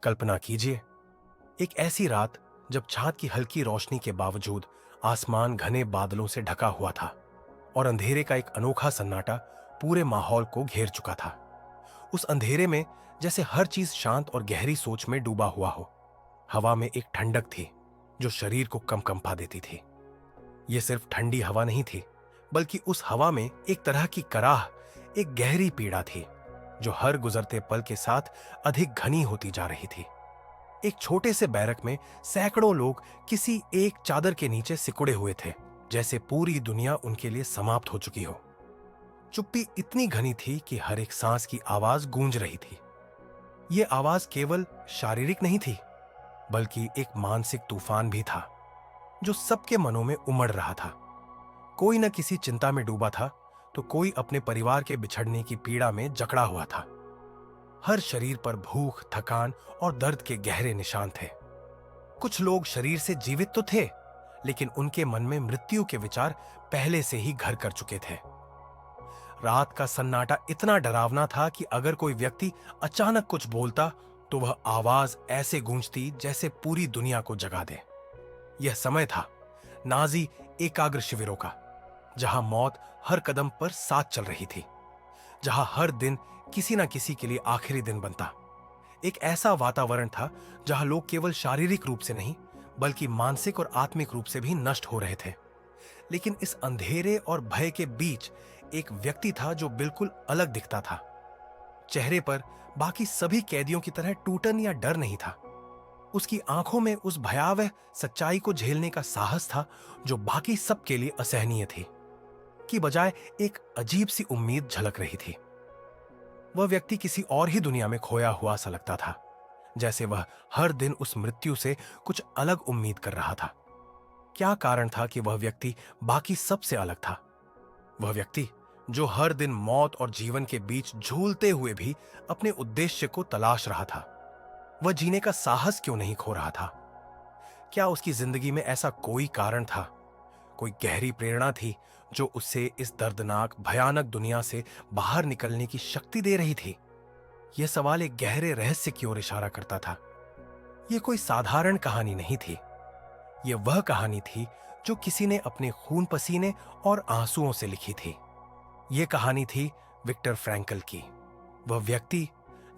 कल्पना कीजिए, एक ऐसी रात जब चांद की हल्की रोशनी के बावजूद आसमान घने बादलों से ढका हुआ था और अंधेरे का एक अनोखा सन्नाटा पूरे माहौल को घेर चुका था। उस अंधेरे में जैसे हर चीज शांत और गहरी सोच में डूबा हुआ हो। हवा में एक ठंडक थी जो शरीर को कंपा देती थी। यह सिर्फ ठंडी हवा नहीं थी, बल्कि उस हवा में एक तरह की कराह, एक गहरी पीड़ा थी जो हर गुजरते पल के साथ अधिक घनी होती जा रही थी। एक छोटे से बैरक में सैकड़ों लोग किसी एक चादर के नीचे सिकुड़े हुए थे, जैसे पूरी दुनिया उनके लिए समाप्त हो चुकी हो। चुप्पी इतनी घनी थी कि हर एक सांस की आवाज गूंज रही थी। यह आवाज केवल शारीरिक नहीं थी, बल्कि एक मानसिक तूफान भी था जो सबके मनों में उमड़ रहा था। कोई न किसी चिंता में डूबा था, तो कोई अपने परिवार के बिछड़ने की पीड़ा में जकड़ा हुआ था। हर शरीर पर भूख, थकान और दर्द के गहरे निशान थे। कुछ लोग शरीर से जीवित तो थे, लेकिन उनके मन में मृत्यु के विचार पहले से ही घर कर चुके थे। रात का सन्नाटा इतना डरावना था कि अगर कोई व्यक्ति अचानक कुछ बोलता तो वह आवाज ऐसे गूंजती जैसे पूरी दुनिया को जगा दे। यह समय था नाजी एकाग्र शिविरों का, जहां मौत हर कदम पर साथ चल रही थी, जहां हर दिन किसी न किसी के लिए आखिरी दिन बनता। एक ऐसा वातावरण था जहां लोग केवल शारीरिक रूप से नहीं, बल्कि मानसिक और आत्मिक रूप से भी नष्ट हो रहे थे। लेकिन इस अंधेरे और भय के बीच एक व्यक्ति था जो बिल्कुल अलग दिखता था। चेहरे पर बाकी सभी कैदियों की तरह टूटन या डर नहीं था। उसकी आंखों में उस भयावह सच्चाई को झेलने का साहस था जो बाकी सबके लिए असहनीय थी, की बजाय एक अजीब सी उम्मीद झलक रही थी। वह व्यक्ति किसी और ही दुनिया में खोया हुआ सा लगता था, जैसे वह हर दिन उस मृत्यु से कुछ अलग उम्मीद कर रहा था। क्या कारण था कि वह व्यक्ति बाकी सबसे अलग था? वह व्यक्ति जो हर दिन मौत और जीवन के बीच झूलते हुए भी अपने उद्देश्य को तलाश रहा था। वह जीने का साहस क्यों नहीं खो रहा था? क्या उसकी जिंदगी में ऐसा कोई कारण था, कोई गहरी प्रेरणा थी जो उसे इस दर्दनाक भयानक दुनिया से बाहर निकलने की शक्ति दे रही थी? यह सवाल एक गहरे रहस्य की ओर इशारा करता था। यह कोई साधारण कहानी नहीं थी। यह वह कहानी थी जो किसी ने अपने खून पसीने और आंसुओं से लिखी थी। यह कहानी थी विक्टर फ्रैंकल की, वह व्यक्ति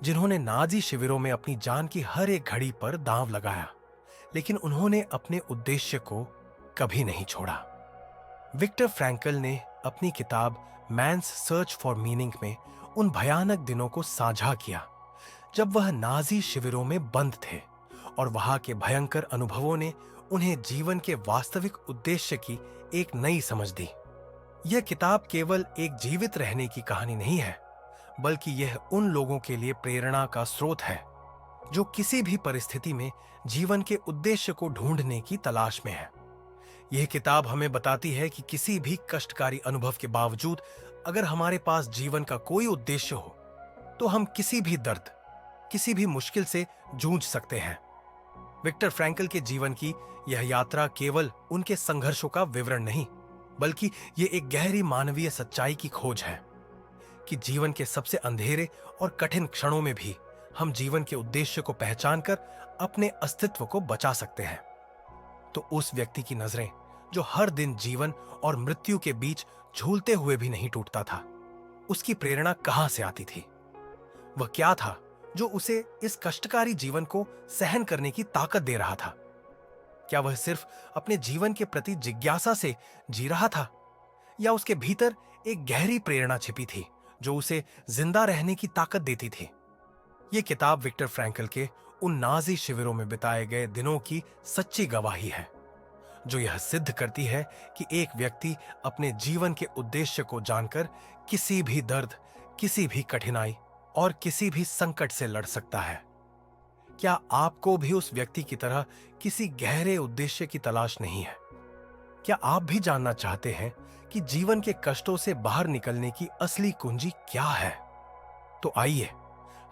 जिन्होंने नाजी शिविरों में अपनी जान की हर एक घड़ी पर दांव लगाया, लेकिन उन्होंने अपने उद्देश्य को कभी नहीं छोड़ा। विक्टर फ्रैंकल ने अपनी किताब मैन्स सर्च फॉर मीनिंग में उन भयानक दिनों को साझा किया जब वह नाजी शिविरों में बंद थे और वहां के भयंकर अनुभवों ने उन्हें जीवन के वास्तविक उद्देश्य की एक नई समझ दी। यह किताब केवल एक जीवित रहने की कहानी नहीं है, बल्कि यह उन लोगों के लिए प्रेरणा का स्रोत है जो किसी भी परिस्थिति में जीवन के उद्देश्य को ढूंढने की तलाश में है। यह किताब हमें बताती है कि किसी भी कष्टकारी अनुभव के बावजूद अगर हमारे पास जीवन का कोई उद्देश्य हो, तो हम किसी भी दर्द, किसी भी मुश्किल से जूझ सकते हैं। विक्टर फ्रैंकल के जीवन की यह यात्रा केवल उनके संघर्षों का विवरण नहीं, बल्कि यह एक गहरी मानवीय सच्चाई की खोज है कि जीवन के सबसे अंधेरे और कठिन क्षणों में भी हम जीवन के उद्देश्य को पहचानकर अपने अस्तित्व को बचा सकते हैं। तो उस व्यक्ति की नजरें जो हर दिन जीवन और मृत्यु के बीच झूलते हुए भी नहीं टूटता था, उसकी प्रेरणा कहां से आती थी? वह क्या था जो उसे इस कष्टकारी जीवन को सहन करने की ताकत दे रहा था? क्या वह सिर्फ अपने जीवन के प्रति जिज्ञासा से जी रहा था, या उसके भीतर एक गहरी प्रेरणा छिपी थी जो उसे जिंदा रहने की ताकत देती थी? यह किताब विक्टर फ्रैंकल के उन नाजी शिविरों में बिताए गए दिनों की सच्ची गवाही है, जो यह सिद्ध करती है कि एक व्यक्ति अपने जीवन के उद्देश्य को जानकर किसी भी दर्द, किसी भी कठिनाई और किसी भी संकट से लड़ सकता है। क्या आपको भी उस व्यक्ति की तरह किसी गहरे उद्देश्य की तलाश नहीं है? क्या आप भी जानना चाहते हैं कि जीवन के कष्टों से बाहर निकलने की असली कुंजी क्या है? तो आइए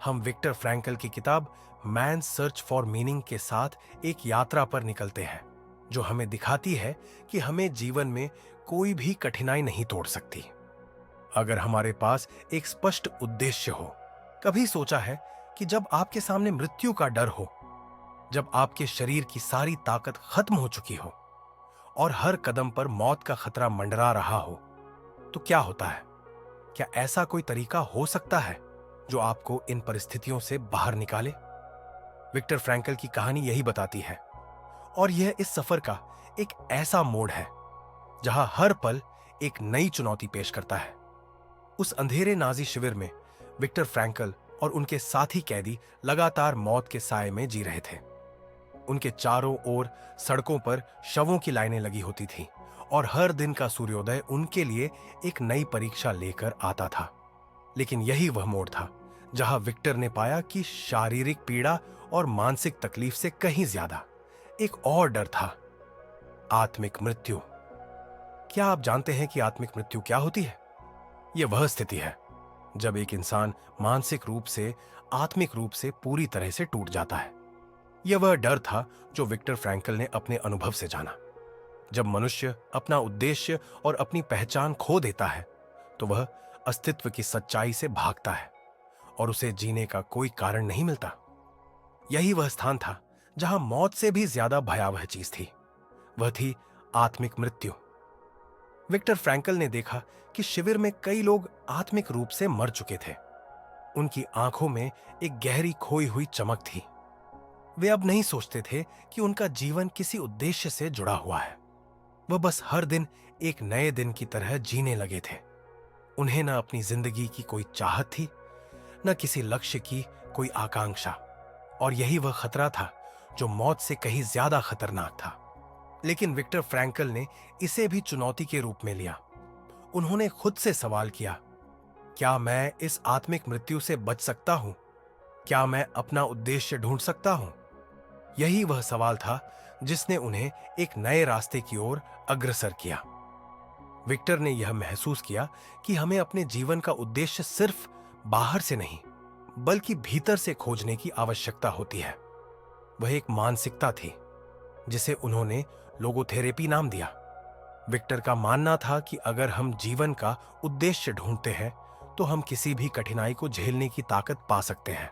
हम विक्टर फ्रैंकल की किताब मैन्स सर्च फॉर मीनिंग के साथ एक यात्रा पर निकलते हैं, जो हमें दिखाती है कि हमें जीवन में कोई भी कठिनाई नहीं तोड़ सकती अगर हमारे पास एक स्पष्ट उद्देश्य हो। कभी सोचा है कि जब आपके सामने मृत्यु का डर हो, जब आपके शरीर की सारी ताकत खत्म हो चुकी हो और हर कदम पर मौत का खतरा मंडरा रहा हो, तो क्या होता है? क्या ऐसा कोई तरीका हो सकता है जो आपको इन परिस्थितियों से बाहर निकाले? विक्टर फ्रैंकल की कहानी यही बताती है, और यह इस सफर का एक ऐसा मोड़ है जहां हर पल एक नई चुनौती पेश करता है। उस अंधेरे नाजी शिविर में विक्टर फ्रैंकल और उनके साथी कैदी लगातार मौत के साए में जी रहे थे। उनके चारों ओर सड़कों पर शवों की लाइनें लगी होती थीं और हर दिन का सूर्योदय उनके लिए एक नई परीक्षा लेकर आता था। लेकिन यही वह मोड़ था जहां विक्टर ने पाया कि शारीरिक पीड़ा और मानसिक तकलीफ से कहीं ज्यादा एक और डर था, आत्मिक मृत्यु। क्या आप जानते हैं कि आत्मिक मृत्यु क्या होती है? यह वह स्थिति है जब एक इंसान मानसिक रूप से, आत्मिक रूप से पूरी तरह से टूट जाता है। यह वह डर था जो विक्टर फ्रैंकल ने अपने अनुभव से जाना। जब मनुष्य अपना उद्देश्य और अपनी पहचान खो देता है, तो वह अस्तित्व की सच्चाई से भागता है और उसे जीने का कोई कारण नहीं मिलता। यही वह स्थान था जहां मौत से भी ज्यादा भयावह चीज थी। वह थी आत्मिक मृत्यु। विक्टर फ्रैंकल ने देखा कि शिविर में कई लोग आत्मिक रूप से मर चुके थे। उनकी आंखों में एक गहरी खोई हुई चमक थी। वे अब नहीं सोचते थे कि उनका जीवन किसी उद्देश्य से जुड़ा हुआ है। वह बस हर दिन एक नए दिन की तरह जीने लगे थे। उन्हें न अपनी जिंदगी की कोई चाहत थी, न किसी लक्ष्य की कोई आकांक्षा, और यही वह खतरा था जो मौत से कहीं ज्यादा खतरनाक था। लेकिन विक्टर फ्रैंकल ने इसे भी चुनौती के रूप में लिया। उन्होंने खुद से सवाल किया, क्या मैं इस आत्मिक मृत्यु से बच सकता हूं? क्या मैं अपना उद्देश्य ढूंढ सकता हूं? यही वह सवाल था जिसने उन्हें एक नए रास्ते की ओर अग्रसर किया। विक्टर ने यह महसूस किया कि हमें अपने जीवन का उद्देश्य सिर्फ बाहर से नहीं, बल्कि भीतर से खोजने की आवश्यकता होती है। वह एक मानसिकता थी जिसे उन्होंने लोगोथेरेपी नाम दिया। विक्टर का मानना था कि अगर हम जीवन का उद्देश्य ढूंढते हैं, तो हम किसी भी कठिनाई को झेलने की ताकत पा सकते हैं।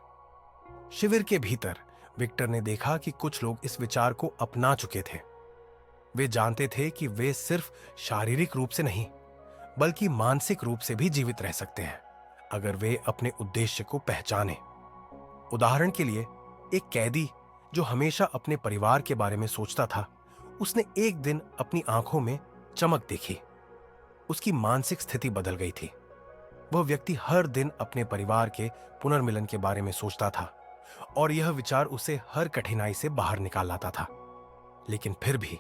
शिविर के भीतर विक्टर ने देखा कि कुछ लोग इस विचार को अपना चुके थे। वे जानते थे कि वे सिर्फ शारीरिक रूप से नहीं, बल्कि मानसिक रूप से भी जीवित रह सकते हैं अगर वे अपने उद्देश्य को पहचानें। उदाहरण के लिए, एक कैदी जो हमेशा अपने परिवार के बारे में सोचता था, उसने एक दिन अपनी आंखों में चमक देखी। उसकी मानसिक स्थिति बदल गई थी। वह व्यक्ति हर दिन अपने परिवार के पुनर्मिलन के बारे में सोचता था और यह विचार उसे हर कठिनाई से बाहर निकाल लाता था। लेकिन फिर भी,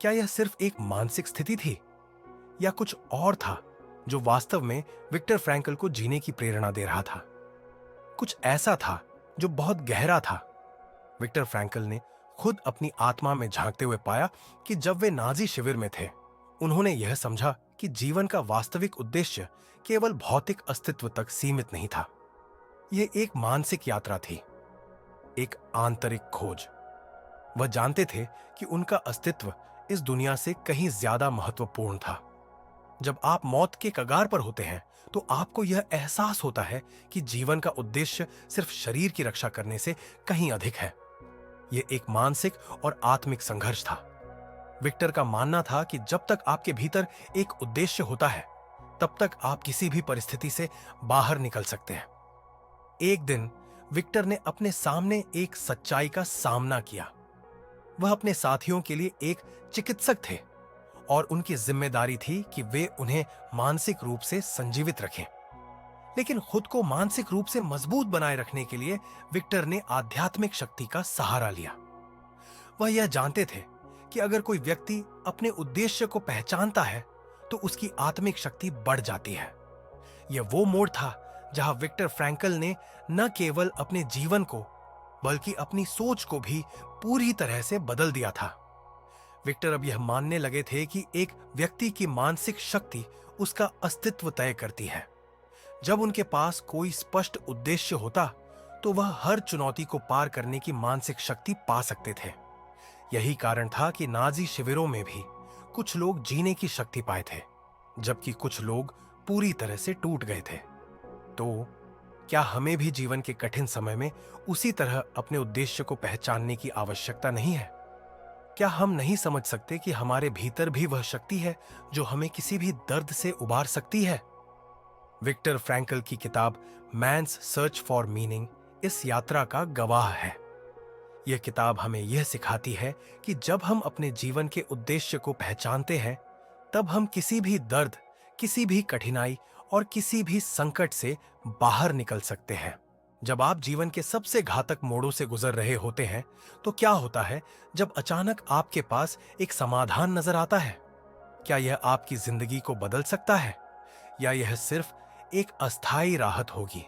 क्या यह सिर्फ एक मानसिक स्थिति थी या कुछ और था जो वास्तव में विक्टर फ्रैंकल को जीने की प्रेरणा दे रहा था? कुछ ऐसा था जो बहुत गहरा था। विक्टर फ्रैंकल ने खुद अपनी आत्मा में झांकते हुए पाया कि जब वे नाजी शिविर में थे, उन्होंने यह समझा कि जीवन का वास्तविक उद्देश्य केवल भौतिक अस्तित्व तक सीमित नहीं था। यह एक मानसिक यात्रा थी, एक आंतरिक खोज। वह जानते थे कि उनका अस्तित्व इस दुनिया से कहीं ज्यादा महत्वपूर्ण था। जब आप मौत के कगार पर होते हैं, तो आपको यह एहसास होता है कि जीवन का उद्देश्य सिर्फ शरीर की रक्षा करने से कहीं अधिक है। यह एक मानसिक और आत्मिक संघर्ष था। विक्टर का मानना था कि जब तक आपके भीतर एक उद्देश्य होता है, तब तक आप किसी भी परिस्थिति से बाहर निकल सकते हैं। एक दिन विक्टर ने अपने सामने एक सच्चाई का सामना किया। वह अपने साथियों के लिए एक चिकित्सक थे और उनकी जिम्मेदारी थी कि वे उन्हें मानसिक रूप से संजीवित रखें। लेकिन खुद को मानसिक रूप से मजबूत बनाए रखने के लिए विक्टर ने आध्यात्मिक शक्ति का सहारा लिया। वह यह जानते थे कि अगर कोई व्यक्ति अपने उद्देश्य को पहचानता है, तो उसकी आत्मिक शक्ति बढ़ जाती है। यह वो मोड़ था जहां विक्टर फ्रैंकल ने न केवल अपने जीवन को, बल्कि अपनी सोच को भी पूरी तरह से बदल दिया था। विक्टर अब यह मानने लगे थे कि एक व्यक्ति की मानसिक शक्ति उसका अस्तित्व तय करती है। जब उनके पास कोई स्पष्ट उद्देश्य होता, तो वह हर चुनौती को पार करने की मानसिक शक्ति पा सकते थे। यही कारण था कि नाजी शिविरों में भी कुछ लोग जीने की शक्ति पाए थे, जबकि कुछ लोग पूरी तरह से टूट गए थे। तो क्या हमें भी जीवन के कठिन समय में उसी तरह अपने उद्देश्य को पहचानने की आवश्यकता नहीं है? क्या हम नहीं समझ सकते कि हमारे भीतर भी वह शक्ति है जो हमें किसी भी दर्द से उबार सकती है? विक्टर फ्रैंकल की किताब मैन्स सर्च फॉर मीनिंग इस यात्रा का गवाह है। यह किताब हमें यह सिखाती है कि जब हम अपने जीवन के उद्देश्य को पहचानते हैं, तब हम किसी भी दर्द, किसी भी कठिनाई और किसी भी संकट से बाहर निकल सकते हैं। जब आप जीवन के सबसे घातक मोड़ों से गुजर रहे होते हैं, तो क्या होता है जब अचानक आपके पास एक समाधान नजर आता है? क्या यह आपकी जिंदगी को बदल सकता है, या यह सिर्फ एक अस्थायी राहत होगी?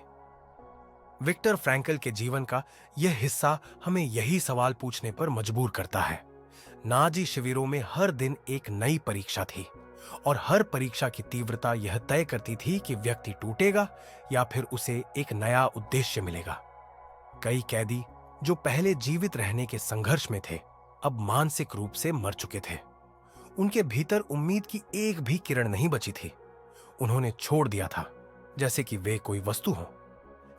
विक्टर फ्रैंकल के जीवन का यह हिस्सा हमें यही सवाल पूछने पर मजबूर करता है। नाजी शिविरों में हर दिन एक नई परीक्षा थी, और हर परीक्षा की तीव्रता यह तय करती थी कि व्यक्ति टूटेगा या फिर उसे एक नया उद्देश्य मिलेगा। कई कैदी जो पहले जीवित रहने के संघर्ष में थे, अब मानसिक रूप से मर चुके थे। उनके भीतर उम्मीद की एक भी किरण नहीं बची थी। उन्होंने छोड़ दिया था, जैसे कि वे कोई वस्तु हो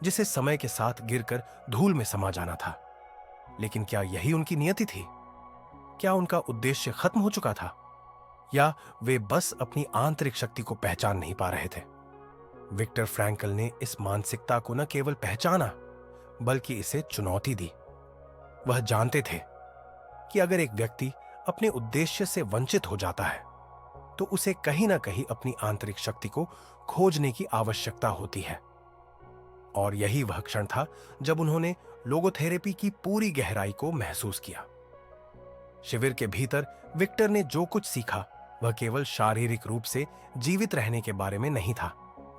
जिसे समय के साथ गिरकर धूल में समा जाना था। लेकिन क्या यही उनकी नियति थी? क्या उनका उद्देश्य खत्म हो चुका था, या वे बस अपनी आंतरिक शक्ति को पहचान नहीं पा रहे थे? विक्टर फ्रैंकल ने इस मानसिकता को न केवल पहचाना, बल्कि इसे चुनौती दी। वह जानते थे कि अगर एक व्यक्ति अपने उद्देश्य से वंचित हो जाता है, तो उसे कहीं ना कहीं अपनी आंतरिक शक्ति को खोजने की आवश्यकता होती है। और यही वह क्षण था जब उन्होंने लोगोथेरेपी की पूरी गहराई को महसूस किया। शिविर के भीतर विक्टर ने जो कुछ सीखा, वह केवल शारीरिक रूप से जीवित रहने के बारे में नहीं था,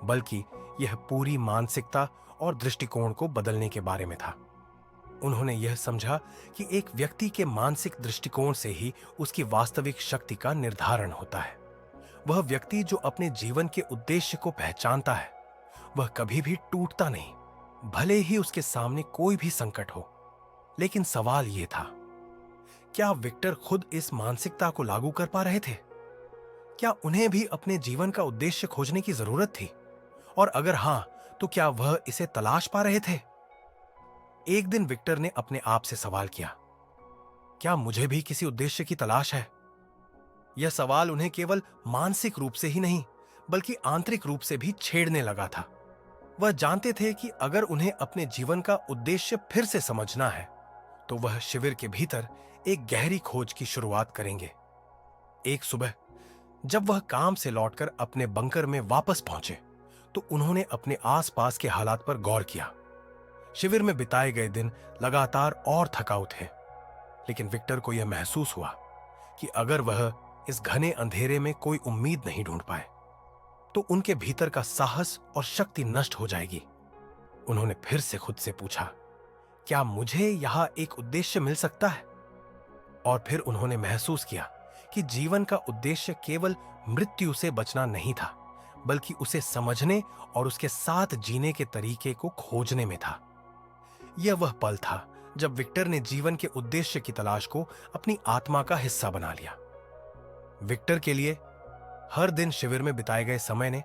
बल्कि यह पूरी मानसिकता और दृष्टिकोण को बदलने के बारे में था। उन्होंने यह समझा कि एक व्यक्ति के मानसिक दृष्टिकोण से ही उसकी वास्तविक शक्ति का निर्धारण होता है। वह व्यक्ति जो अपने जीवन के उद्देश्य को पहचानता है, वह कभी भी टूटता नहीं, भले ही उसके सामने कोई भी संकट हो। लेकिन सवाल यह था, क्या विक्टर खुद इस मानसिकता को लागू कर पा रहे थे? क्या उन्हें भी अपने जीवन का उद्देश्य खोजने की जरूरत थी? और अगर हां, तो क्या वह इसे तलाश पा रहे थे? एक दिन विक्टर ने अपने आप से सवाल किया, क्या मुझे भी किसी उद्देश्य की तलाश है? यह सवाल उन्हें केवल मानसिक रूप से ही नहीं, बल्कि आंतरिक रूप से भी छेड़ने लगा था। वह जानते थे कि अगर उन्हें अपने जीवन का उद्देश्य फिर से समझना है, तो वह शिविर के भीतर एक गहरी खोज की शुरुआत करेंगे। एक सुबह जब वह काम से लौटकर अपने बंकर में वापस पहुंचे, तो उन्होंने अपने आसपास के हालात पर गौर किया। शिविर में बिताए गए दिन लगातार और थकाऊ थे, लेकिन विक्टर को यह महसूस हुआ कि अगर वह इस घने अंधेरे में कोई उम्मीद नहीं ढूंढ पाए, तो उनके भीतर का साहस और शक्ति नष्ट हो जाएगी। उन्होंने फिर से खुद से पूछा, क्या मुझे यहां एक उद्देश्य मिल सकता है? और फिर उन्होंने महसूस किया कि जीवन का उद्देश्य केवल मृत्यु से बचना नहीं था, बल्कि उसे समझने और उसके साथ जीने के तरीके को खोजने में था। यह वह पल था जब विक्टर ने जीवन के उद्देश्य की तलाश को अपनी आत्मा का हिस्सा बना लिया। विक्टर के लिए हर दिन शिविर में बिताए गए समय ने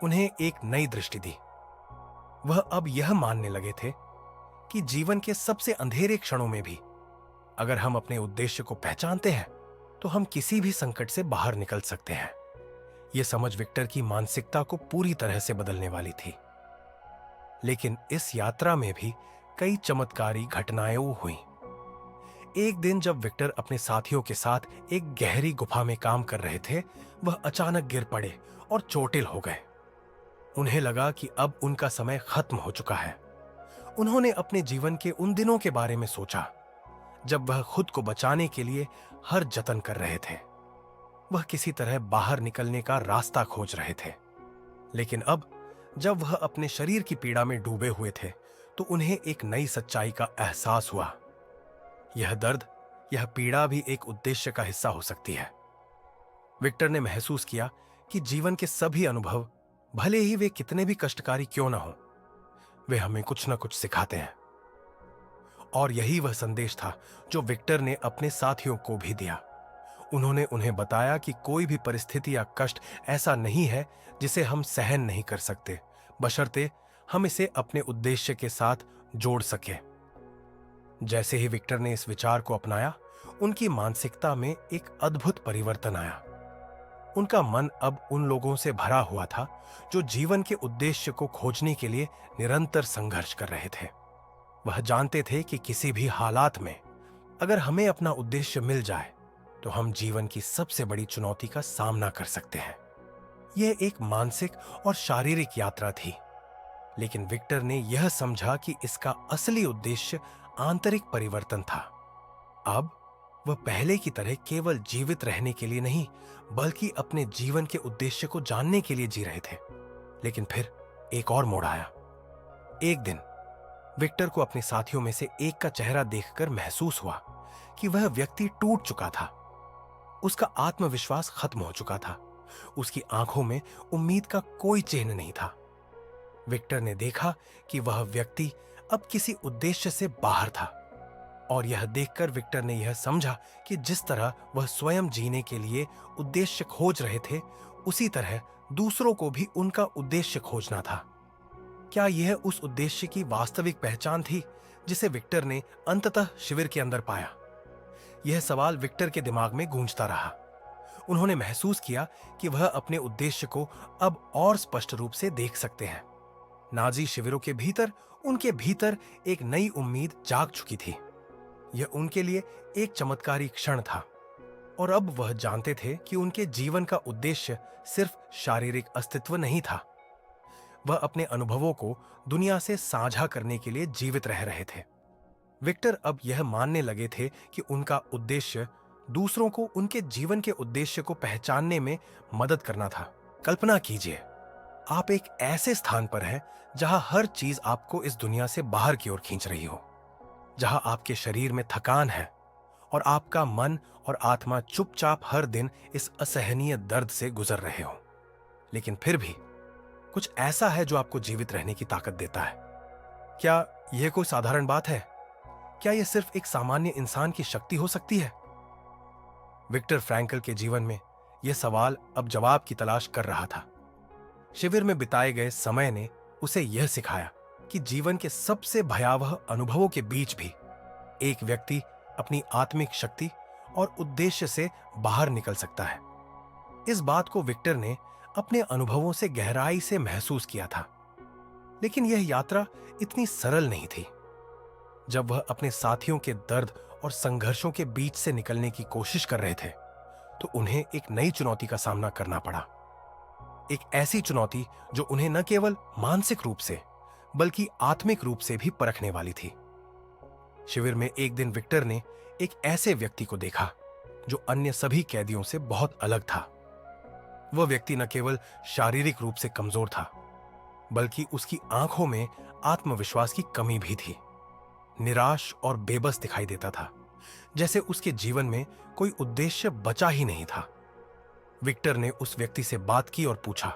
उन्हें एक नई दृष्टि दी। वह अब यह मानने लगे थे कि जीवन के सबसे अंधेरे क्षणों में भी अगर हम अपने उद्देश्य को पहचानते हैं, तो हम किसी भी संकट से बाहर निकल सकते हैं। यह समझ विक्टर की मानसिकता को पूरी तरह से बदलने वाली थी। लेकिन इस यात्रा में भी कई चमत्कारी घटनाएं हुईं। एक दिन जब विक्टर अपने साथियों के साथ एक गहरी गुफा में काम कर रहे थे, वह अचानक गिर पड़े और चोटिल हो गए। उन्हें लगा कि अब उनका समय खत्म हो चुका है। उन्होंने अपने जीवन के उन दिनों के बारे में सोचा जब वह खुद को बचाने के लिए हर जतन कर रहे थे। वह किसी तरह बाहर निकलने का रास्ता खोज रहे थे। लेकिन अब जब वह अपने शरीर की पीड़ा में डूबे हुए थे, तो उन्हें एक नई सच्चाई का एहसास हुआ। यह दर्द, यह पीड़ा भी एक उद्देश्य का हिस्सा हो सकती है। विक्टर ने महसूस किया कि जीवन के सभी अनुभव, भले ही वे कितने भी कष्टकारी क्यों न हो, वे हमें कुछ न कुछ सिखाते हैं। और यही वह संदेश था जो विक्टर ने अपने साथियों को भी दिया। उन्होंने उन्हें बताया कि कोई भी परिस्थिति या कष्ट ऐसा नहीं है जिसे हम सहन नहीं कर सकते, बशर्ते हम इसे अपने उद्देश्य के साथ जोड़ सकें। जैसे ही विक्टर ने इस विचार को अपनाया, उनकी मानसिकता में एक अद्भुत परिवर्तन आया। उनका मन अब उन लोगों से भरा हुआ था जो जीवन के उद्देश्य को खोजने के लिए निरंतर संघर्ष कर रहे थे। वह जानते थे कि किसी भी हालात में अगर हमें अपना उद्देश्य मिल जाए तो हम जीवन की सबसे बड़ी चुनौती का सामना कर सकते हैं। यह एक मानसिक और शारीरिक यात्रा थी, लेकिन विक्टर ने यह समझा कि इसका असली उद्देश्य आंतरिक परिवर्तन था। अब वह पहले की तरह केवल जीवित रहने के लिए नहीं, बल्कि अपने जीवन के उद्देश्य को जानने के लिए जी रहे थे। लेकिन फिर एक और मोड़ आया। एक दिन विक्टर को अपने साथियों में से एक का चेहरा देखकर महसूस हुआ कि वह व्यक्ति टूट चुका था। उसका आत्मविश्वास खत्म हो चुका था। उसकी आंखों में उम्मीद का कोई चिन्ह नहीं था। विक्टर ने देखा कि वह व्यक्ति अब किसी उद्देश्य से बाहर था, और यह देखकर विक्टर ने यह समझा कि जिस तरह वह स्वयं जीने के लिए उद्देश्य खोज रहे थे, उसी तरह दूसरों को भी उनका उद्देश्य खोजना था। क्या यह उस उद्देश्य की वास्तविक पहचान थी जिसे विक्टर ने अंततः शिविर के अंदर पाया? यह सवाल विक्टर के दिमाग में गूंजता रहा। उन्होंने महसूस किया कि वह अपने उद्देश्य को अब और स्पष्ट रूप से देख सकते हैं। नाजी शिविरों के भीतर उनके भीतर एक नई उम्मीद जाग चुकी थी। यह उनके लिए एक चमत्कारी क्षण था, और अब वह जानते थे कि उनके जीवन का उद्देश्य सिर्फ शारीरिक अस्तित्व नहीं था। वह अपने अनुभवों को दुनिया से साझा करने के लिए जीवित रह रहे थे। विक्टर अब यह मानने लगे थे कि उनका उद्देश्य दूसरों को उनके जीवन के उद्देश्य को पहचानने में मदद करना था। कल्पना कीजिए, आप एक ऐसे स्थान पर हैं जहां हर चीज आपको इस दुनिया से बाहर की ओर खींच रही हो, जहां आपके शरीर में थकान है और आपका मन और आत्मा चुपचाप हर दिन इस असहनीय दर्द से गुजर रहे हो। लेकिन फिर भी कुछ ऐसा है जो आपको जीवित रहने की ताकत देता है। क्या यह कोई साधारण बात है? क्या यह सिर्फ एक सामान्य इंसान की शक्ति हो सकती है? विक्टर फ्रैंकल के जीवन में यह सवाल अब जवाब की तलाश कर रहा था। शिविर में बिताए गए समय ने उसे यह सिखाया कि जीवन के सबसे भयावह अनुभवों के बीच भी एक व्यक्ति अपनी आत्मिक शक्ति और उद्देश्य से बाहर निकल सकता है। इस बात को विक्टर ने अपने अनुभवों से गहराई से महसूस किया था। लेकिन यह यात्रा इतनी सरल नहीं थी। जब वह अपने साथियों के दर्द और संघर्षों के बीच से निकलने की कोशिश कर रहे थे, तो उन्हें एक नई चुनौती का सामना करना पड़ा। एक ऐसी चुनौती जो उन्हें न केवल मानसिक रूप से बल्कि आत्मिक रूप से भी परखने वाली थी। शिविर में एक दिन विक्टर ने एक ऐसे व्यक्ति को देखा जो अन्य सभी कैदियों से बहुत अलग था। वह व्यक्ति न केवल शारीरिक रूप से कमजोर था, बल्कि उसकी आंखों में आत्मविश्वास की कमी भी थी। निराश और बेबस दिखाई देता था, जैसे उसके जीवन में कोई उद्देश्य बचा ही नहीं था। विक्टर ने उस व्यक्ति से बात की और पूछा,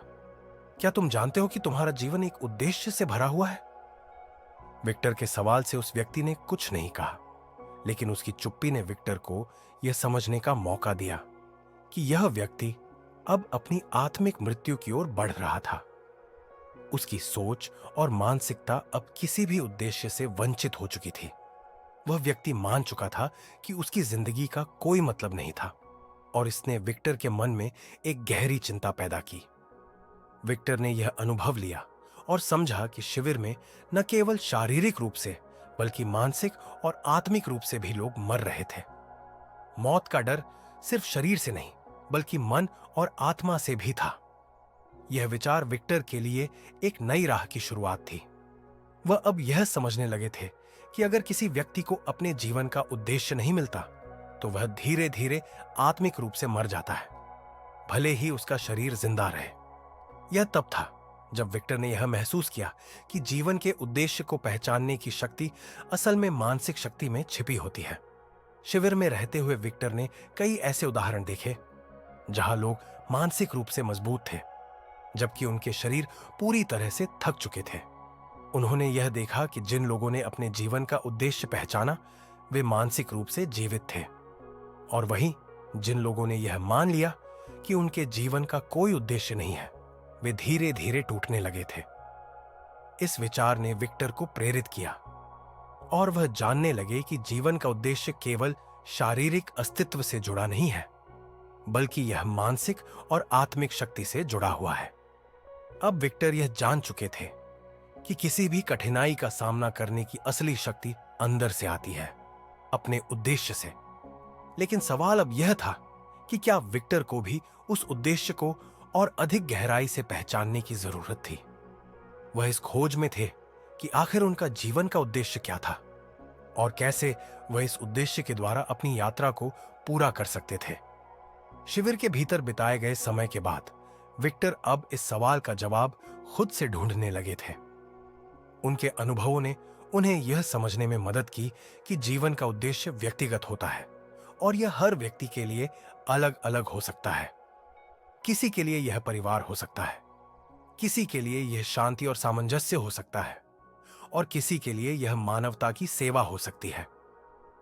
क्या तुम जानते हो कि तुम्हारा जीवन एक उद्देश्य से भरा हुआ है? विक्टर के सवाल से उस व्यक्ति ने कुछ नहीं कहा, लेकिन उसकी चुप्पी ने विक्टर को यह समझने का मौका दिया कि यह व्यक्ति अब अपनी आत्मिक मृत्यु की ओर बढ़ रहा था। उसकी सोच और मानसिकता अब किसी भी उद्देश्य से वंचित हो चुकी थी। वह व्यक्ति मान चुका था कि उसकी जिंदगी का कोई मतलब नहीं था, और इसने विक्टर के मन में एक गहरी चिंता पैदा की। विक्टर ने यह अनुभव लिया और समझा कि शिविर में न केवल शारीरिक रूप से बल्कि मानसिक और आत्मिक रूप से भी लोग मर रहे थे। मौत का डर सिर्फ शरीर से नहीं बल्कि मन और आत्मा से भी था। यह विचार विक्टर के लिए एक नई राह की शुरुआत थी। वह अब यह समझने लगे थे कि अगर किसी व्यक्ति को अपने जीवन का उद्देश्य नहीं मिलता तो वह धीरे धीरे आत्मिक रूप से मर जाता है, भले ही उसका शरीर जिंदा रहे। यह तब था जब विक्टर ने यह महसूस किया कि जीवन के उद्देश्य को पहचानने की शक्ति असल में मानसिक शक्ति में छिपी होती है। शिविर में रहते हुए विक्टर ने कई ऐसे उदाहरण देखे जहां लोग मानसिक रूप से मजबूत थे, जबकि उनके शरीर पूरी तरह से थक चुके थे। उन्होंने यह देखा कि जिन लोगों ने अपने जीवन का उद्देश्य पहचाना, वे मानसिक रूप से जीवित थे, और वहीं जिन लोगों ने यह मान लिया कि उनके जीवन का कोई उद्देश्य नहीं है, वे धीरे धीरे टूटने लगे थे। इस विचार ने विक्टर को प्रेरित किया और वह जानने लगे कि जीवन का उद्देश्य केवल शारीरिक अस्तित्व से जुड़ा नहीं है, बल्कि यह मानसिक और आत्मिक शक्ति से जुड़ा हुआ है। अब विक्टर यह जान चुके थे कि किसी भी कठिनाई का सामना करने की असली शक्ति अंदर से आती है, अपने उद्देश्य से। लेकिन सवाल अब यह था कि क्या विक्टर को भी उस उद्देश्य को और अधिक गहराई से पहचानने की जरूरत थी। वह इस खोज में थे कि आखिर उनका जीवन का उद्देश्य क्या था और कैसे वह इस उद्देश्य के द्वारा अपनी यात्रा को पूरा कर सकते थे। शिविर के भीतर बिताए गए समय के बाद विक्टर अब इस सवाल का जवाब खुद से ढूंढने लगे थे। उनके अनुभवों ने उन्हें यह समझने में मदद की कि जीवन का उद्देश्य व्यक्तिगत होता है और यह हर व्यक्ति के लिए अलग अलग हो सकता है। किसी के लिए यह परिवार हो सकता है, किसी के लिए यह शांति और सामंजस्य हो सकता है और किसी के लिए यह मानवता की सेवा हो सकती है।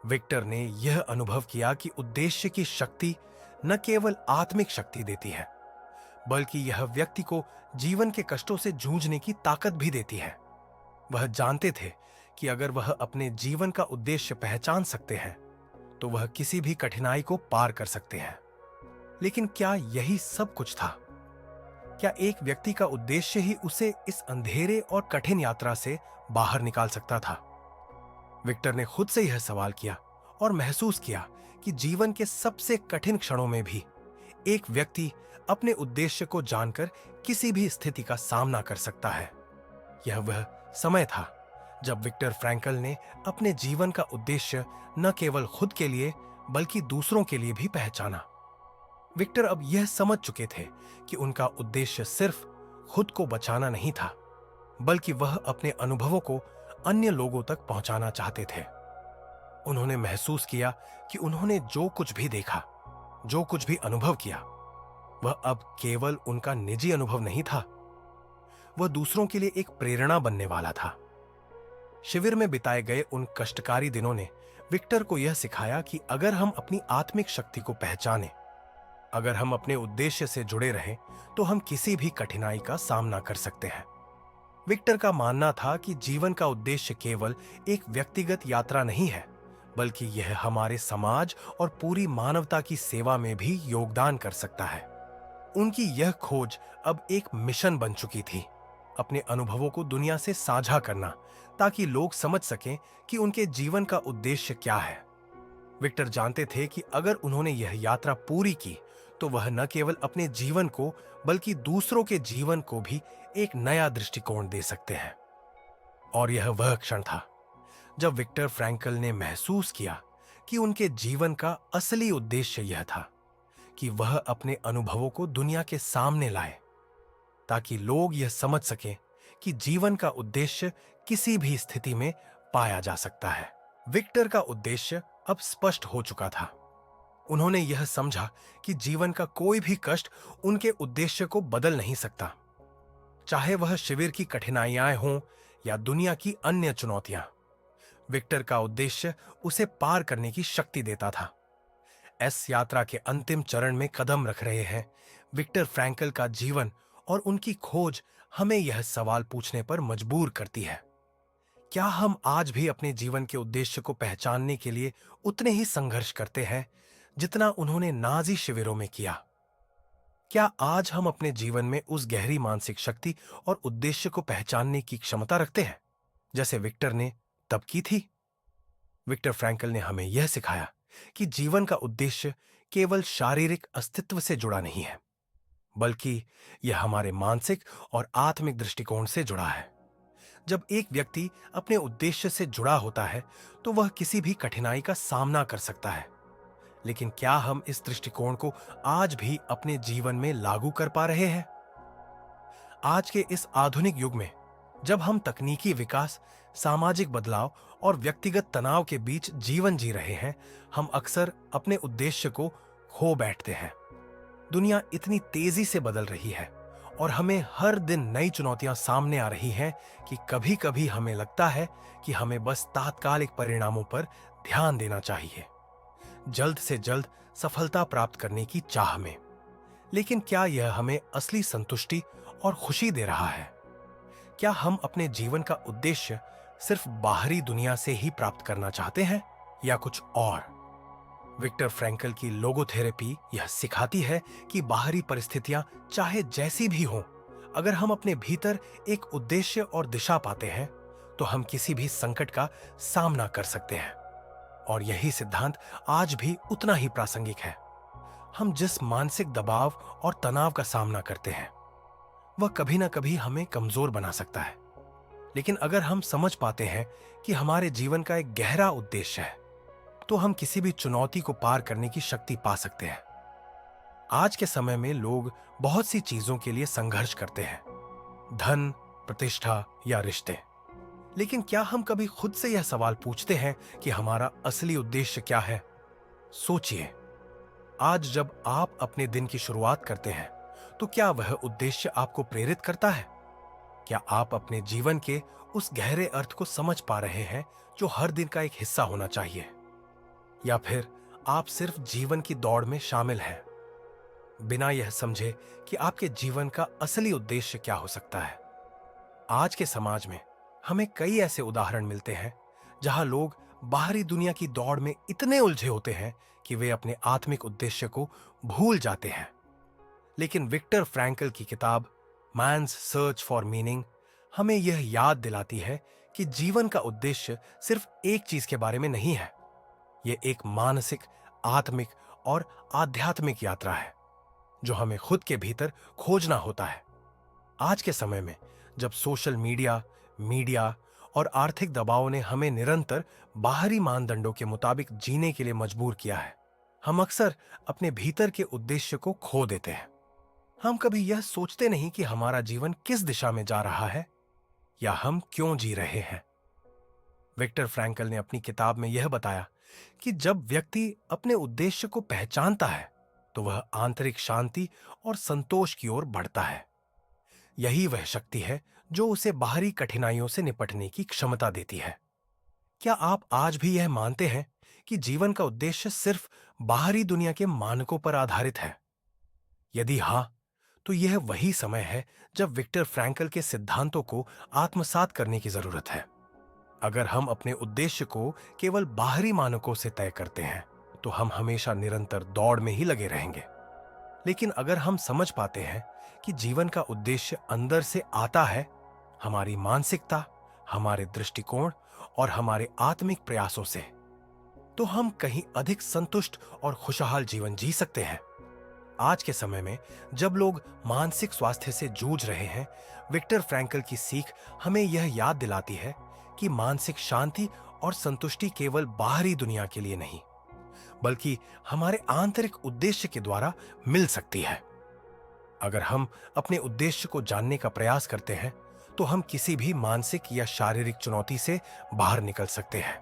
विक्टर ने यह अनुभव किया कि उद्देश्य की शक्ति न केवल आत्मिक शक्ति देती है, बल्कि यह व्यक्ति को जीवन के कष्टों से जूझने की ताकत भी देती है। वह जानते थे कि अगर वह अपने जीवन का उद्देश्य पहचान सकते हैं तो वह किसी भी कठिनाई को पार कर सकते हैं। लेकिन क्या यही सब कुछ था? क्या एक व्यक्ति का उद्देश्य ही उसे इस अंधेरे और कठिन यात्रा से बाहर निकाल सकता था? विक्टर ने खुद से यह सवाल किया और महसूस किया कि जीवन के सबसे कठिन क्षणों में भी एक व्यक्ति अपने उद्देश्य को जानकर किसी भी स्थिति का सामना कर सकता है। यह वह समय था जब विक्टर फ्रैंकल ने अपने जीवन का उद्देश्य न केवल खुद के लिए बल्कि दूसरों के लिए भी पहचाना। विक्टर अब यह समझ चुके थे कि उनका उद्देश्य सिर्फ खुद को बचाना नहीं था, बल्कि वह अपने अनुभवों को अन्य लोगों तक पहुंचाना चाहते थे। उन्होंने महसूस किया कि उन्होंने जो कुछ भी देखा, जो कुछ भी अनुभव किया, वह अब केवल उनका निजी अनुभव नहीं था, वह दूसरों के लिए एक प्रेरणा बनने वाला था। शिविर में बिताए गए उन कष्टकारी दिनों ने विक्टर को यह सिखाया कि अगर हम अपनी आत्मिक शक्ति को पहचानें, अगर हम अपने उद्देश्य से जुड़े रहें, तो हम किसी भी कठिनाई का सामना कर सकते हैं। विक्टर का मानना था कि जीवन का उद्देश्य केवल एक व्यक्तिगत यात्रा नहीं है, बल्कि यह हमारे समाज और पूरी मानवता की सेवा में भी योगदान कर सकता है। उनकी यह खोज अब एक मिशन बन चुकी थी, अपने अनुभवों को दुनिया से साझा करना, ताकि लोग समझ सकें कि उनके जीवन का उद्देश्य क्या है। विक्टर जानते थे कि अगर उन्होंने यह यात्रा पूरी की तो वह न केवल अपने जीवन को बल्कि दूसरों के जीवन को भी एक नया दृष्टिकोण दे सकते हैं। और यह वह क्षण था जब विक्टर फ्रैंकल ने महसूस किया कि उनके जीवन का असली उद्देश्य यह था कि वह अपने अनुभवों को दुनिया के सामने लाए, ताकि लोग यह समझ सकें कि जीवन का उद्देश्य किसी भी स्थिति में पाया जा सकता है। विक्टर का उद्देश्य अब स्पष्ट हो चुका था। उन्होंने यह समझा कि जीवन का कोई भी कष्ट उनके उद्देश्य को बदल नहीं सकता, चाहे वह शिविर की कठिनाइयां हों या दुनिया की अन्य चुनौतियां। विक्टर का उद्देश्य उसे पार करने की शक्ति देता था। इस यात्रा के अंतिम चरण में कदम रख रहे हैं विक्टर फ्रैंकल का जीवन और उनकी खोज हमें यह सवाल पूछने पर मजबूर करती है, क्या हम आज भी अपने जीवन के उद्देश्य को पहचानने के लिए उतने ही संघर्ष करते हैं जितना उन्होंने नाजी शिविरों में किया? क्या आज हम अपने जीवन में उस गहरी मानसिक शक्ति और उद्देश्य को पहचानने की क्षमता रखते हैं जैसे विक्टर ने तब की थी? विक्टर फ्रैंकल ने हमें यह सिखाया कि जीवन का उद्देश्य केवल शारीरिक अस्तित्व से जुड़ा नहीं है, बल्कि यह हमारे मानसिक और आत्मिक दृष्टिकोण से जुड़ा है। जब एक व्यक्ति अपने उद्देश्य से जुड़ा होता है तो वह किसी भी कठिनाई का सामना कर सकता है। लेकिन क्या हम इस दृष्टिकोण को आज भी अपने जीवन में लागू कर पा रहे हैं? आज के इस आधुनिक युग में जब हम तकनीकी विकास, सामाजिक बदलाव और व्यक्तिगत तनाव के बीच जीवन जी रहे हैं, हम अक्सर अपने उद्देश्य को खो बैठते हैं। दुनिया इतनी तेजी से बदल रही है और हमें हर दिन नई चुनौतियां सामने आ रही हैं कि कभी-कभी हमें लगता है कि हमें बस तात्कालिक परिणामों पर ध्यान देना चाहिए, जल्द से जल्द सफलता प्राप्त करने की चाह में। लेकिन क्या यह हमें असली संतुष्टि और खुशी दे रहा है? क्या हम अपने जीवन का उद्देश्य सिर्फ बाहरी दुनिया से ही प्राप्त करना चाहते हैं या कुछ और? विक्टर फ्रैंकल की लोगोथेरेपी यह सिखाती है कि बाहरी परिस्थितियां चाहे जैसी भी हों, अगर हम अपने भीतर एक उद्देश्य और दिशा पाते हैं तो हम किसी भी संकट का सामना कर सकते हैं। और यही सिद्धांत आज भी उतना ही प्रासंगिक है। हम जिस मानसिक दबाव और तनाव का सामना करते हैं वह कभी ना कभी हमें कमजोर बना सकता है, लेकिन अगर हम समझ पाते हैं कि हमारे जीवन का एक गहरा उद्देश्य है तो हम किसी भी चुनौती को पार करने की शक्ति पा सकते हैं। आज के समय में लोग बहुत सी चीजों के लिए संघर्ष करते हैं, धन, प्रतिष्ठा या रिश्ते। लेकिन क्या हम कभी खुद से यह सवाल पूछते हैं कि हमारा असली उद्देश्य क्या है? सोचिए, आज जब आप अपने दिन की शुरुआत करते हैं तो क्या वह उद्देश्य आपको प्रेरित करता है? क्या आप अपने जीवन के उस गहरे अर्थ को समझ पा रहे हैं जो हर दिन का एक हिस्सा होना चाहिए? या फिर आप सिर्फ जीवन की दौड़ में शामिल हैं, बिना यह समझे कि आपके जीवन का असली उद्देश्य क्या हो सकता है? आज के समाज में हमें कई ऐसे उदाहरण मिलते हैं जहां लोग बाहरी दुनिया की दौड़ में इतने उलझे होते हैं कि वे अपने आत्मिक उद्देश्य को भूल जाते हैं। लेकिन विक्टर फ्रैंकल की किताब मैन्स सर्च फॉर मीनिंग हमें यह याद दिलाती है कि जीवन का उद्देश्य सिर्फ एक चीज के बारे में नहीं है। यह एक मानसिक, आत्मिक और आध्यात्मिक यात्रा है जो हमें खुद के भीतर खोजना होता है। आज के समय में जब सोशल मीडिया और आर्थिक दबाव ने हमें निरंतर बाहरी मानदंडों के मुताबिक जीने के लिए मजबूर किया है, हम अक्सर अपने भीतर के उद्देश्य को खो देते हैं। हम कभी यह सोचते नहीं कि हमारा जीवन किस दिशा में जा रहा है या हम क्यों जी रहे हैं। विक्टर फ्रैंकल ने अपनी किताब में यह बताया कि जब व्यक्ति अपने उद्देश्य को पहचानता है तो वह आंतरिक शांति और संतोष की ओर बढ़ता है। यही वह शक्ति है जो उसे बाहरी कठिनाइयों से निपटने की क्षमता देती है। क्या आप आज भी यह मानते हैं कि जीवन का उद्देश्य सिर्फ बाहरी दुनिया के मानकों पर आधारित है? यदि हां, तो यह वही समय है जब विक्टर फ्रैंकल के सिद्धांतों को आत्मसात करने की जरूरत है। अगर हम अपने उद्देश्य को केवल बाहरी मानकों से तय करते हैं तो हम हमेशा निरंतर दौड़ में ही लगे रहेंगे। लेकिन अगर हम समझ पाते हैं कि जीवन का उद्देश्य अंदर से आता है, हमारी मानसिकता, हमारे दृष्टिकोण और हमारे आत्मिक प्रयासों से, तो हम कहीं अधिक संतुष्ट और खुशहाल जीवन जी सकते हैं। आज के समय में जब लोग मानसिक स्वास्थ्य से जूझ रहे हैं, विक्टर फ्रैंकल की सीख हमें यह याद दिलाती है कि मानसिक शांति और संतुष्टि केवल बाहरी दुनिया के लिए नहीं, बल्कि हमारे आंतरिक उद्देश्य के द्वारा मिल सकती है। अगर हम अपने उद्देश्य को जानने का प्रयास करते हैं तो हम किसी भी मानसिक या शारीरिक चुनौती से बाहर निकल सकते हैं।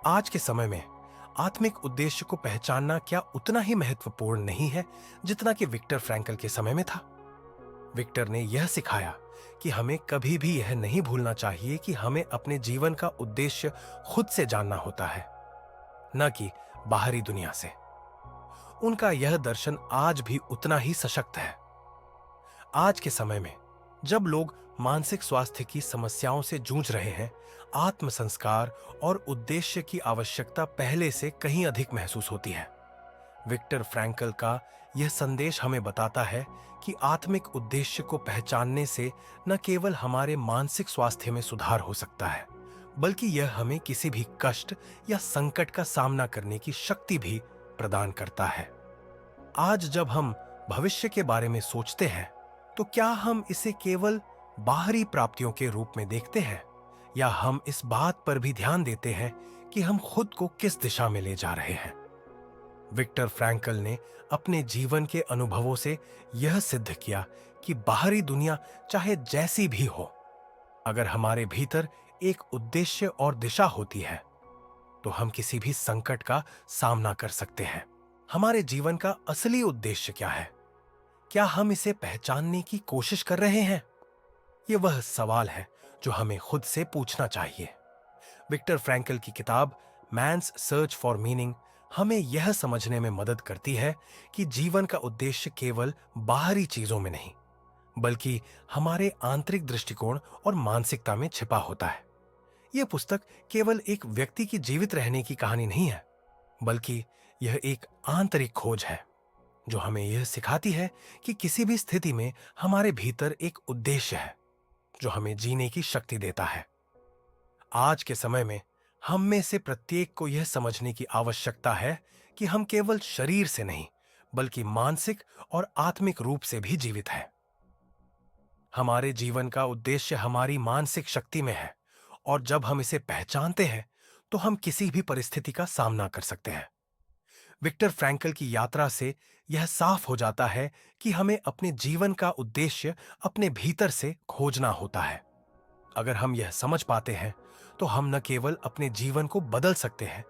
आज के समय में आत्मिक उद्देश्य को पहचानना क्या उतना ही महत्वपूर्ण नहीं है जितना कि विक्टर फ्रैंकल के समय में था? विक्टर ने यह सिखाया कि हमें कभी भी यह नहीं भूलना चाहिए कि हमें अपने जीवन का उद्देश्य खुद से जानना होता है, न कि बाहरी दुनिया से। उनका यह दर्शन आज भी उतना ही सशक्त है। आज के समय में जब लोग मानसिक स्वास्थ्य की समस्याओं से जूझ रहे हैं, आत्म संस्कार और उद्देश्य की आवश्यकता पहले से कहीं अधिक महसूस होती है। विक्टर फ्रैंकल का यह संदेश हमें बताता है कि आत्मिक उद्देश्य को पहचानने से न केवल हमारे मानसिक स्वास्थ्य में सुधार हो सकता है, बल्कि यह हमें किसी भी कष्ट या संकट का सामना करने की शक्ति भी प्रदान करता है। आज जब हम भविष्य के बारे में सोचते हैं तो क्या हम इसे केवल बाहरी प्राप्तियों के रूप में देखते हैं, या हम इस बात पर भी ध्यान देते हैं कि हम खुद को किस दिशा में ले जा रहे हैं? विक्टर फ्रैंकल ने अपने जीवन के अनुभवों से यह सिद्ध किया कि बाहरी दुनिया चाहे जैसी भी हो, अगर हमारे भीतर एक उद्देश्य और दिशा होती है तो हम किसी भी संकट का सामना कर सकते हैं। हमारे जीवन का असली उद्देश्य क्या है? क्या हम इसे पहचानने की कोशिश कर रहे हैं? यह वह सवाल है जो हमें खुद से पूछना चाहिए। विक्टर फ्रैंकल की किताब मैन्स सर्च फॉर मीनिंग हमें यह समझने में मदद करती है कि जीवन का उद्देश्य केवल बाहरी चीजों में नहीं, बल्कि हमारे आंतरिक दृष्टिकोण और मानसिकता में छिपा होता है। यह पुस्तक केवल एक व्यक्ति की जीवित रहने की कहानी नहीं है, बल्कि यह एक आंतरिक खोज है जो हमें यह सिखाती है कि किसी भी स्थिति में हमारे भीतर एक उद्देश्य है जो हमें जीने की शक्ति देता है। आज के समय में हम में से प्रत्येक को यह समझने की आवश्यकता है कि हम केवल शरीर से नहीं, बल्कि मानसिक और आत्मिक रूप से भी जीवित हैं। हमारे जीवन का उद्देश्य हमारी मानसिक शक्ति में है, और जब हम इसे पहचानते हैं तो हम किसी भी परिस्थिति का सामना कर सकते हैं। विक्टर फ्रैंकल की यात्रा से यह साफ हो जाता है कि हमें अपने जीवन का उद्देश्य अपने भीतर से खोजना होता है। अगर हम यह समझ पाते हैं तो हम न केवल अपने जीवन को बदल सकते हैं,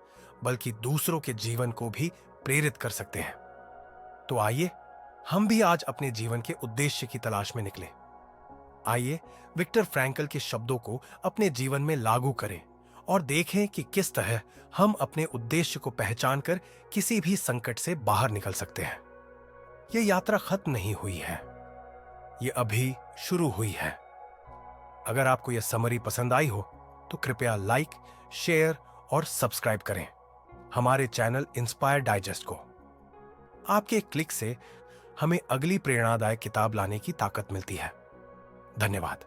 बल्कि दूसरों के जीवन को भी प्रेरित कर सकते हैं। तो आइए हम भी आज अपने जीवन के उद्देश्य की तलाश में निकलें। आइए विक्टर फ्रैंकल के शब्दों को अपने जीवन में लागू करें और देखें कि किस तरह हम अपने उद्देश्य को पहचानकर किसी भी संकट से बाहर निकल सकते हैं। यह यात्रा खत्म नहीं हुई है, यह अभी शुरू हुई है। अगर आपको यह समरी पसंद आई हो तो कृपया लाइक, शेयर और सब्सक्राइब करें हमारे चैनल इंस्पायर डाइजेस्ट को। आपके एक क्लिक से हमें अगली प्रेरणादायक किताब लाने की ताकत मिलती है। धन्यवाद।